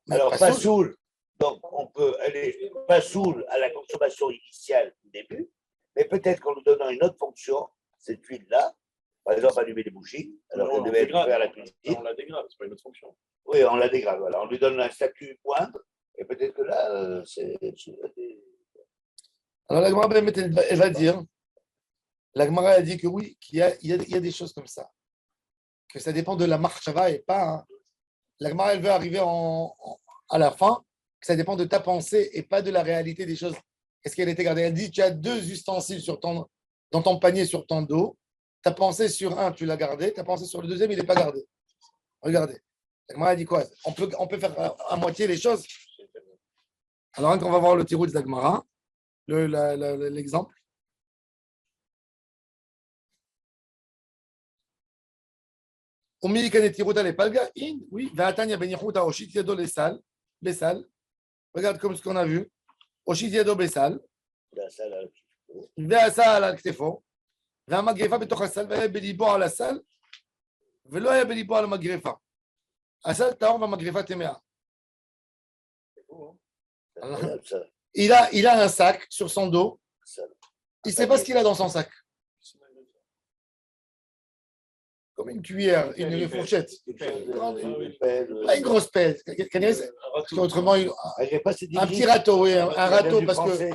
alors pas saoule, donc elle est pas saoule à la consommation initiale du début, mais peut-être qu'en lui donnant une autre fonction, cette huile-là, par exemple allumer des bougies, alors qu'elle devait être faire la cuisine. On la dégrade, c'est pas une autre fonction. Oui, on la dégrade, voilà. On lui donne un statut moindre, et peut-être que là, c'est. Alors la Gemara, elle va dire, la Gemara a dit que oui, qu'il y a des choses comme ça, que ça dépend de la marchava et pas. Hein. La Gemara, elle veut arriver à la fin, que ça dépend de ta pensée et pas de la réalité des choses. Est-ce qu'elle était gardée? Elle dit, tu as 2 ustensiles dans ton panier sur ton dos. Tu as pensé sur un, tu l'as gardé. Tu as pensé sur le deuxième, il n'est pas gardé. Regardez. La Gemara dit quoi? On peut faire à moitié les choses. Alors, on va voir le tirou de la Gemara. L'exemple. Oui, Bessal. Regarde comme ce qu'on a vu. Oshit Yado Bessal. והסל על כתפו, והמגרפה בתוך הסל, והיה בליבו על הסל, ולא היה בליבו על המגרפה. הסל טהור והמגרפה טמאה. Il a un sac sur son dos. Il ne sait pas ce qu'il a dans son sac. comme une cuillère, une fourchette. Pas une grosse pelle. Parce qu'autrement, un petit râteau, oui, un râteau, parce que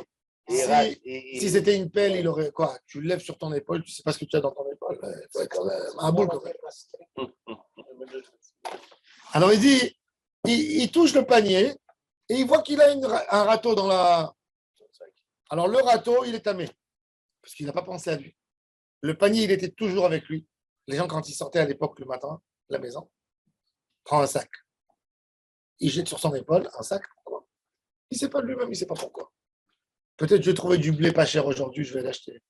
si c'était une pelle, il aurait quoi? Tu le lèves sur ton épaule, tu ne sais pas ce que tu as dans ton épaule. Il faut être un boule quand même. Alors il dit, il touche le panier et il voit qu'il a un râteau dans la. Alors le râteau, il est tamé, parce qu'il n'a pas pensé à lui. Le panier, il était toujours avec lui. Les gens, quand ils sortaient à l'époque le matin de la maison, prend un sac. Il jette sur son épaule un sac. Pourquoi? Il ne sait pas lui-même, il ne sait pas pourquoi. Peut-être je vais trouver du blé pas cher aujourd'hui, je vais l'acheter.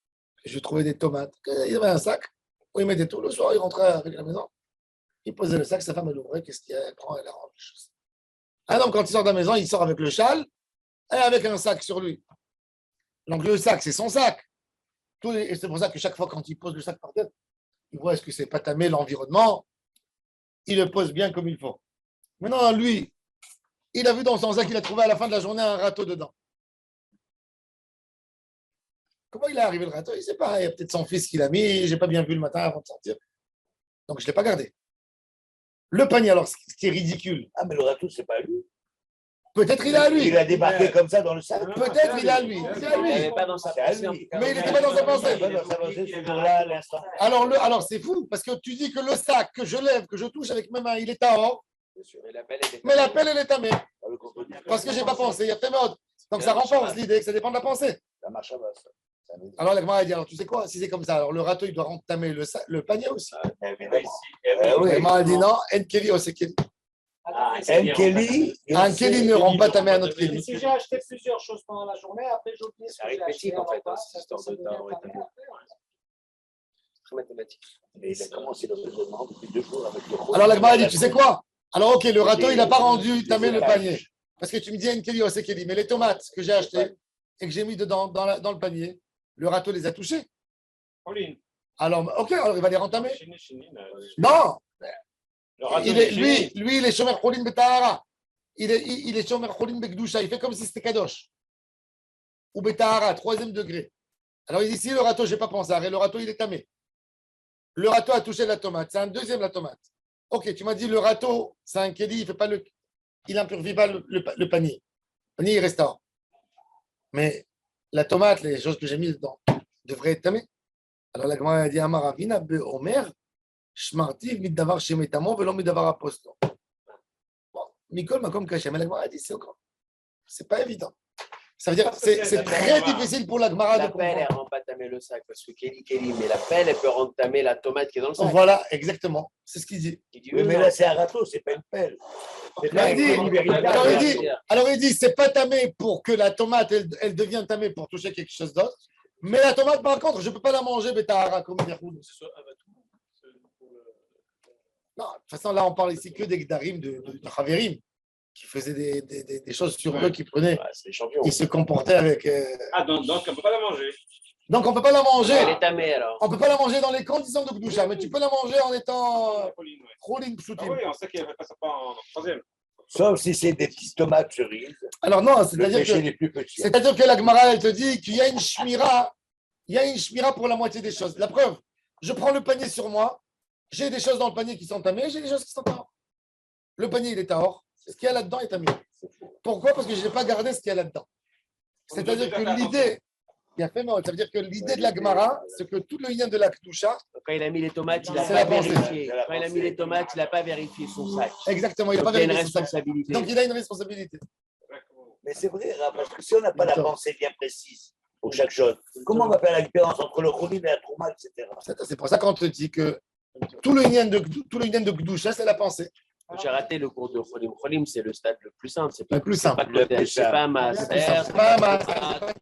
Je vais trouver des tomates. Il avait un sac où il mettait tout. Le soir, il rentrait avec la maison. Il posait le sac, sa femme elle ouvrait, qu'est-ce qu'il y a? Elle prend, elle arrange les choses. Un homme, quand il sort de la maison, il sort avec le châle et avec un sac sur lui. Donc le sac, c'est son sac. Et c'est pour ça que chaque fois, quand il pose le sac par terre, il voit est-ce que c'est pas tamé l'environnement. Il le pose bien comme il faut. Maintenant, lui, il a vu dans son sac, il a trouvé à la fin de la journée un râteau dedans. Comment il est arrivé le râteau? Il ne sait pas. Il y a peut-être son fils qui l'a mis. Je n'ai pas bien vu le matin avant de sortir. Donc, je ne l'ai pas gardé. Le panier, alors, ce qui est ridicule. Ah, mais le râteau, ce n'est pas lui. Peut-être il est à lui. Il a débarqué comme ça dans le sac. Peut-être il est à lui. C'est à lui. Il n'avait pas dans sa pensée. Mais il n'était pas dans sa pensée. Alors, Alors, c'est fou, parce que tu dis que le sac que je lève, que je touche avec mes mains, il est à or. Mais la pelle, elle est tamée. Parce que je n'ai pas pensé. Il y a tellement. Donc, ça renforce l'idée que ça dépend de la pensée. Ça marche à bas. Alors, la Gemara dit, alors tu sais quoi, si c'est comme ça, alors le râteau, il doit entamer le panier aussi. Oui. La Gemara dit non, en Keli, oh, c'est Keli. Un Keli ne rend pas tamé à notre Keli. Si j'ai acheté plusieurs choses pendant la journée, après j'oublie ce que j'ai acheté. En fait, c'est histoire de temps. Très mathématique. Mais il a commencé le raisonnement depuis 2 jours avec le. Alors, la Gemara dit, tu sais quoi? Alors, ok, le râteau, il n'a pas rendu tamé le panier. Parce que tu me dis en Keli, oh, c'est Keli. Mais les tomates que j'ai achetées et que j'ai mis dedans dans le panier, le râteau les a touchés. Alors, ok, alors il va les rentamer. Non. Lui, il est Shomer Cholim Betahara. Il est Shomer Cholim Bekdusha. Il fait comme si c'était Kadosh. Ou Betahara, 3e degré. Alors, il dit, si le râteau, je n'ai pas pensé, le râteau, il est tamé. Le râteau a touché la tomate. C'est un deuxième, la tomate. Ok, tu m'as dit, le râteau, c'est un kéli, il n'impurifie pas le panier. Le panier, il reste en. Mais la tomate, les choses que j'ai mises dedans, devraient être tamées. Alors la Gemara a dit Amaravina be Omer, Shmartiv midavar shemetamo velo midavar aposto. Bon, Mikol makom kashem. Mais la Gemara a dit c'est pas évident. Ça veut dire c'est très difficile pour la Gemara de comprendre. La pelle, elle ne rend pas tamer le sac parce que Kéli, mais la pelle, elle peut rendre tamer la tomate qui est dans le sac. Voilà, exactement. C'est ce qu'il dit. Oui, mais là, c'est un râteau, c'est pas une pelle. Alors il dit, c'est pas tamé pour que la tomate, elle devienne tamée pour toucher quelque chose d'autre. Mais la tomate, par contre, je ne peux pas la manger, Betahara, comme il y a. Non, de toute façon, là, on parle ici que des Gdarim, de Haverim, qui faisaient des choses sur eux, qui prenaient. Ils se comportaient avec. Donc on ne peut pas la manger. Donc, on ne peut pas la manger. Elle est tamée alors. On ne peut pas la manger dans les conditions de Gdusha, mais tu peux la manger en étant. Cholim Pshutim. Oui, on sait qu'il n'y avait pas ça en 3e. Sauf si c'est des petites tomates cerises. Alors non, c'est-à-dire que la Gemara, elle te dit qu'il y a une shmira pour la moitié des choses. La preuve, je prends le panier sur moi, j'ai des choses dans le panier qui sont tamées, j'ai des choses qui sont à or. Le panier, il est à or. Ce qu'il y a là-dedans est tamé. Pourquoi? Parce que je n'ai pas gardé ce qu'il y a là-dedans. C'est-à-dire que l'idée, ça veut dire que l'idée de la Gemara, c'est que tout le lien de la Kedusha. Quand il a mis les tomates, il n'a pas vérifié. Quand il a mis les tomates, il n'a pas vérifié son sac. Exactement, il n'a pas vérifié son sac. Donc il a une responsabilité. Mais c'est vrai, parce que si on n'a pas la pensée bien précise pour chaque chose, comment on va faire la différence entre le Cholim et la Trouma, etc. C'est pour ça qu'on te dit que tout le lien de Kedusha, c'est la pensée. J'ai raté le cours de Cholim. Cholim, c'est le stade le plus simple. Le plus simple. C'est pas un master. C'est pas un master.